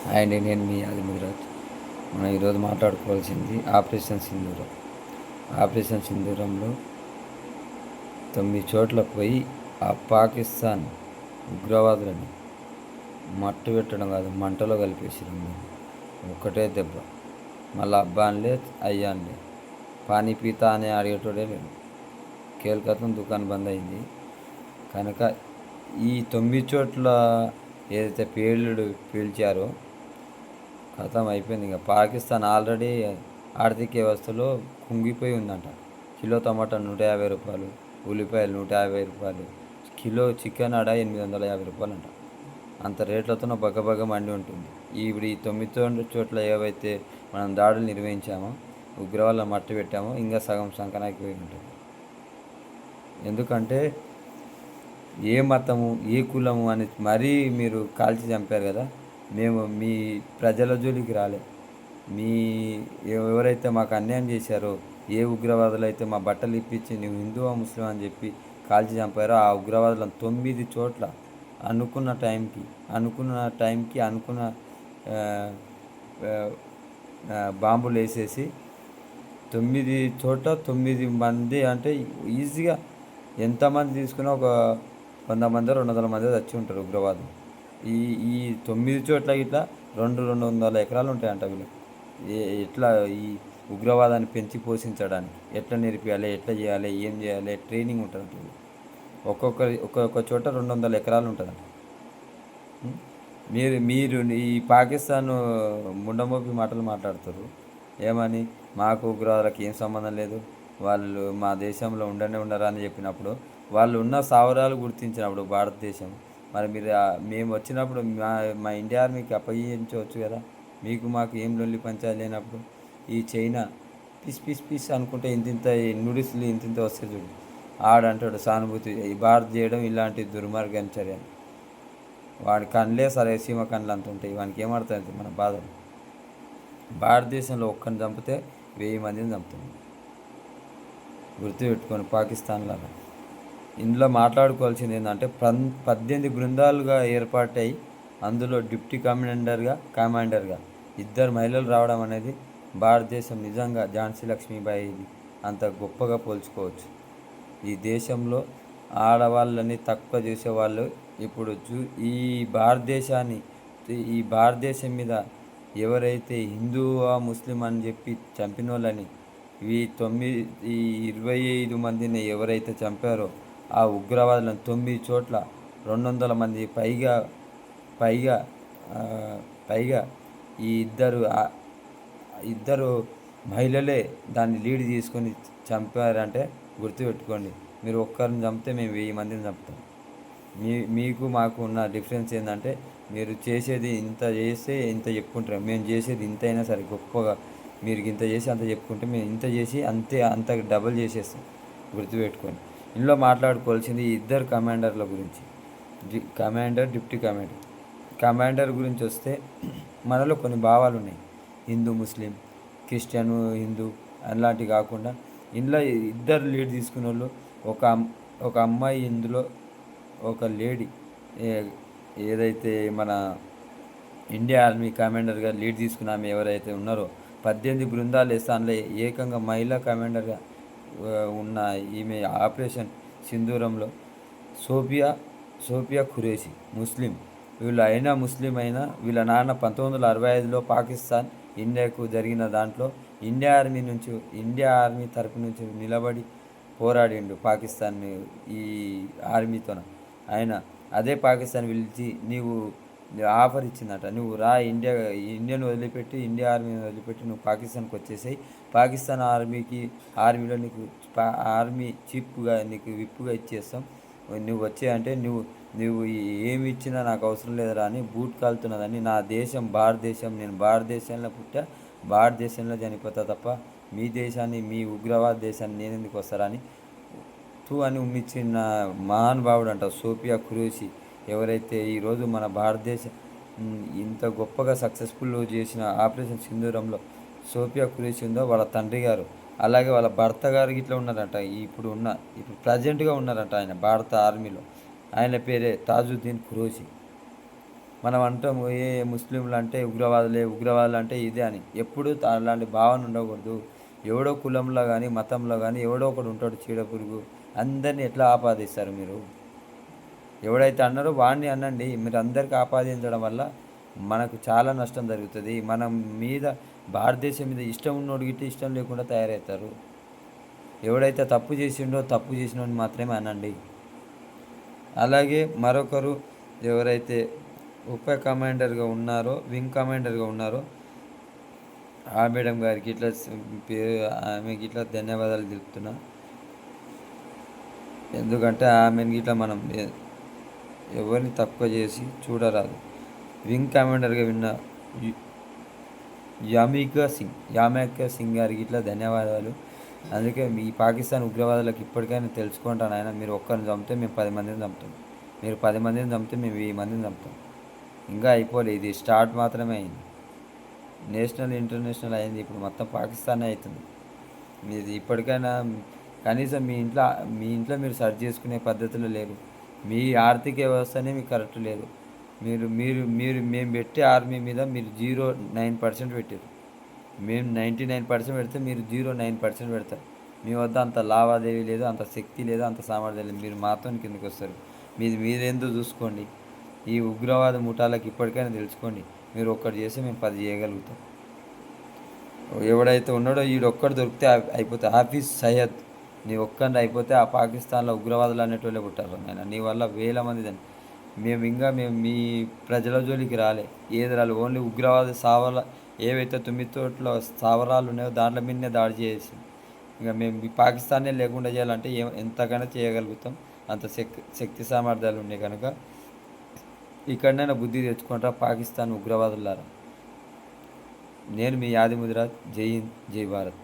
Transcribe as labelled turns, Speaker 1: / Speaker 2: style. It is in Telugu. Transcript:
Speaker 1: అండ్ నేను మీ ఆదిముదిరాజ్. మనం ఈరోజు మాట్లాడుకోవాల్సింది ఆపరేషన్ సింధూరం. ఆపరేషన్ సింధూరంలో 9 చోట్ల పోయి ఆ పాకిస్తాన్ ఉగ్రవాదులని మట్టు పెట్టడం కాదు, మంటలో కలిపేసిరు. ఒక్కటే దెబ్బ. మళ్ళీ అబ్బా అనలే, అయ్యా అనలే. పానీ పీతా అని అడిగేటోడే లేడు. కేల్కతం దుకాణం బంద్ అయింది కనుక ఈ 9 చోట్ల ఏదైతే పేలుడు పీల్చారో ఖతం అయిపోయింది. ఇంకా పాకిస్తాన్ ఆల్రెడీ ఆర్థిక వ్యవస్థలో కుంగిపోయి ఉందంట. కిలో టమాటా 150 రూపాయలు, ఉల్లిపాయలు 150 రూపాయలు, కిలో చికెన్ ఆడ 850 రూపాయలు అంట. అంత రేట్లతో బగ్గబగ్గ మండి ఉంటుంది. ఇప్పుడు ఈ 9 చోట్ల ఏవైతే మనం దాడులు నిర్వహించామో, ఉగ్రవాళ్ళ మట్టి పెట్టామో, ఇంకా సగం సంకనాకి పోయి ఉంటుంది. ఎందుకంటే ఏ మతము ఏ కులము అని మరీ మీరు కాల్చి చంపారు కదా. మేము మీ ప్రజల జోలికి రాలే. మీ ఎవరైతే మాకు అన్యాయం చేశారో, ఏ ఉగ్రవాదులు అయితే మా బట్టలు ఇప్పించి నువ్వు హిందువా ముస్లిం అని చెప్పి కాల్చి చంపారో ఆ ఉగ్రవాదులను 9 చోట్ల అనుకున్న టైంకి అనుకున్న బాంబులు వేసేసి 9 చోట్ల 9 మంది అంటే ఈజీగా ఎంతమంది తీసుకున్నా ఒక 100 మంది 200 మంది వచ్చి ఉంటారు ఉగ్రవాదులు. ఈ ఈ 9 చోట్ల ఇట్లా 200 ఎకరాలు ఉంటాయంట వీళ్ళు. ఎట్లా ఈ ఉగ్రవాదాన్ని పెంచి పోషించడానికి ఎట్లా నేర్పియాలి, ఎట్లా చేయాలి, ఏం చేయాలి, ట్రైనింగ్ ఉంటుంది. ఒక్కొక్క చోట 200 ఎకరాలు ఉంటుందంట. మీరు మీరు ఈ పాకిస్తాన్ ముండమోపి మాటలు మాట్లాడుతారు. ఏమని మాకు ఉగ్రవాదులకు ఏం సంబంధం లేదు, వాళ్ళు మా దేశంలో ఉండరా అని చెప్పినప్పుడు, వాళ్ళు ఉన్న స్థావరాలు గుర్తించినప్పుడు భారతదేశం, మరి మీరు మేము వచ్చినప్పుడు మా ఇండియా ఆర్మీకి అప్పగించవచ్చు కదా. మీకు మాకు ఏం లొల్లి పంచాలి లేనప్పుడు ఈ చైనా పీస్ అనుకుంటే ఇంతింత నూడిల్స్లు ఇంతింత వస్తే చూడు, ఆడంటాడు సానుభూతి భారత్ చేయడం ఇలాంటి దుర్మార్గం చర్య. వాడి కళ్ళే సరే సీమ కళ్ళు అంత ఉంటాయి. వానికి ఏమర్థమవుతుంది మన బాధలు. భారతదేశంలో ఒక్కరిని చంపితే 1000 మందిని చంపుతుంది. గుర్తుపెట్టుకొని పాకిస్తాన్లో ఇందులో మాట్లాడుకోవాల్సింది ఏంటంటే 18 బృందాలుగా ఏర్పాటై అందులో డిప్టీ కమాండర్గా 2 మహిళలు రావడం అనేది భారతదేశం నిజంగా ఝాన్సీ లక్ష్మీబాయి అంత గొప్పగా పోల్చుకోవచ్చు. ఈ దేశంలో ఆడవాళ్ళని తక్కువ చేసేవాళ్ళు ఇప్పుడు ఈ భారతదేశం మీద ఎవరైతే హిందువా ముస్లిం అని చెప్పి చంపిన వాళ్ళని ఈ 25 మందిని ఎవరైతే చంపారో ఆ ఉగ్రవాదులను 9 చోట్ల 200 మంది పైగా ఈ ఇద్దరు మహిళలే దాన్ని లీడ్ తీసుకొని చంపారంటే గుర్తుపెట్టుకోండి. మీరు ఒక్కరిని చంపితే మేము 1000 మందిని చంపుతాం. మీకు మాకు ఉన్న డిఫరెన్స్ ఏంటంటే మీరు చేసేది ఇంత చేస్తే ఇంత చెప్పుకుంటారు, మేము చేసేది ఇంత అయినా సరే గొప్పగా మీరు ఇంత చేసి అంత చెప్పుకుంటే మేము ఇంత చేసి అంత డబల్ చేసేస్తాం. గుర్తుపెట్టుకోండి. ఇందులో మాట్లాడుకోవాల్సింది 2 కమాండర్ల గురించి, డిప్టీ కమాండర్ గురించి వస్తే మనలో కొన్ని భావాలు ఉన్నాయి. హిందూ ముస్లిం, క్రిస్టియన్ హిందూ అలాంటివి కాకుండా ఇందులో 2 లీడ్ తీసుకున్న వాళ్ళు ఒక అమ్మాయి, ఇందులో ఒక లేడీ. ఏదైతే మన ఇండియా ఆర్మీ కమాండర్గా లీడ్ తీసుకున్న ఆమె ఎవరైతే ఉన్నారో 18 బృందాలు వేస్తే అందులో ఏకంగా మహిళా కమాండర్గా ఉన్న ఈమె ఆపరేషన్ సింధూరంలో సోఫియా ఖురేషి ముస్లిం. వీళ్ళు అయినా ముస్లిం అయినా వీళ్ళ నాన్న 1965లో పాకిస్తాన్ ఇండియాకు జరిగిన దాంట్లో ఇండియా ఆర్మీ తరపు నుంచి నిలబడి పోరాడిండు పాకిస్తాన్ ఈ ఆర్మీతో. ఆయన అదే పాకిస్తాన్ పిలిచి నీవు ఆఫర్ ఇచ్చిందట, నువ్వు రా ఇండియాను వదిలిపెట్టి ఇండియా ఆర్మీని వదిలిపెట్టి నువ్వు పాకిస్తాన్కి వచ్చేసాయి, పాకిస్తాన్ ఆర్మీలో నీకు ఆర్మీ చీఫ్గా నీకు విప్పుగా ఇచ్చేస్తాం, నువ్వు వచ్చాయంటే నువ్వు ఏమి ఇచ్చినా నాకు అవసరం లేదురా అని బూట్ కాలుతున్నదని. నా దేశం భారతదేశం, నేను భారతదేశంలో పుట్టా, భారతదేశంలో చనిపోతా తప్ప మీ దేశాన్ని మీ ఉగ్రవాద దేశాన్ని నేను ఎందుకు వస్తారని అని ఉమ్మిచ్చిన మహానుభావుడు అంట సోఫియా ఖురేషి. ఎవరైతే ఈరోజు మన భారతదేశం ఇంత గొప్పగా సక్సెస్ఫుల్ చేసిన ఆపరేషన్ సింధూరంలో సోఫియా ఖురేషి ఉందో వాళ్ళ తండ్రి గారు, అలాగే వాళ్ళ భర్త గారు ఇట్లా ఉన్నారంట. ఇప్పుడు ప్రజెంట్గా ఉన్నారంట ఆయన భారత ఆర్మీలో. ఆయన పేరే తాజుద్దీన్ ఖురేషి. మనం అంటాము ఏ ముస్లింలు అంటే ఉగ్రవాదులే, ఉగ్రవాదులు అంటే ఇదే అని. ఎప్పుడూ అలాంటి భావన ఉండకూడదు. ఎవడో కులంలో గానీ, మతంలో గానీ ఎవడో ఒకడు ఉంటాడు చీడపురుగు. అందరిని ఎట్లా ఆపాదిస్తారు మీరు? ఎవడైతే అన్నారో వాడిని అనండి. మీరు అందరికి ఆపాదించడం వల్ల మనకు చాలా నష్టం జరుగుతది. మనం మీద భారతదేశం మీద ఇష్టం ఉన్నోడు గిట్ట ఇష్టం లేకుండా తయారవుతారు. ఎవడైతే తప్పు చేసిండో, తప్పు చేసినోడిని మాత్రమే అనండి. అలాగే మరొకరు ఎవరైతే ఉప కమాండర్‌గా ఉన్నారో, వింగ్ కమాండర్‌గా ఉన్నారో ఆ మేడం గారికి ఇట్లా ఆమెకి ఇట్లా ధన్యవాదాలు తెలుపుతున్నా. ఎందుకంటే ఆమెని గిట్లా మనం ఎవరిని తక్కువ చేసి చూడరాదు. వింగ్ కమాండర్‌గా విన్న యు యామికా సింగ్ గారికి ఇట్లా ధన్యవాదాలు. అందుకే ఈ పాకిస్తాన్ ఉగ్రవాదులకు ఇప్పటికైనా తెలుసుకుంటా నాయన, మీరు ఒక్కరిని చంపితే మేము 10 మందిని చంపుతాం. మీరు 10 మందిని చంపితే మేము 1000 మందిని చంపుతాం. ఇంకా అయిపోలే, ఇది స్టార్ట్ మాత్రమే అయింది. నేషనల్, ఇంటర్నేషనల్ అయింది. ఇప్పుడు మొత్తం పాకిస్తానే అవుతుంది. మీది ఇప్పటికైనా కనీసం మీ ఇంట్లో మీరు సర్చ్ చేసుకునే పద్ధతిలో లేరు. మీ ఆర్థిక వ్యవస్థనే మీకు కరెక్ట్ లేదు. మీరు మీరు మీరు మేము పెట్టే ఆర్మీ మీద మీరు 0.9% పెట్టారు. మేము 99% పెడితే మీరు 0.9% పెడతారు. మీ వద్ద అంత లావాదేవీ లేదు, అంత శక్తి లేదు, అంత సామర్థ్యం లేదు. మీరు మాతో కిందకి వస్తారు. మీరేందో చూసుకోండి. ఈ ఉగ్రవాద ముఠాలకు ఇప్పటికైనా తెలుసుకోండి. మీరు ఒక్కటి చేస్తే మేము 10 చేయగలుగుతాం. ఎవడైతే ఉన్నాడో ఈడొక్కడు దొరికితే అయిపోతే హాఫీజ్ సయ్యద్, నీ ఒక్కడిని అయిపోతే ఆ పాకిస్తాన్లో ఉగ్రవాదులు అనేటోళ్ళే పుట్టారు నాయన. నీ వల్ల వేల మంది మేము మీ ప్రజల జోలికి రాలే, ఏది రాలే. ఓన్లీ ఉగ్రవాద ఏవైతే 9 స్థావరాలు ఉన్నాయో దాంట్లో మీదనే దాడి చేసి ఇంకా మేము ఈ పాకిస్తాన్నే లేకుండా చేయాలంటే ఎంతకైనా చేయగలుగుతాం. అంత శక్తి సామర్థ్యాలు ఉన్నాయి కనుక ఇక్కడనైనా బుద్ధి తెచ్చుకుంటారా పాకిస్తాన్ ఉగ్రవాదులారా. నేను మీ యాది ముదిరాజ్. జై హింద్, జై భారత్.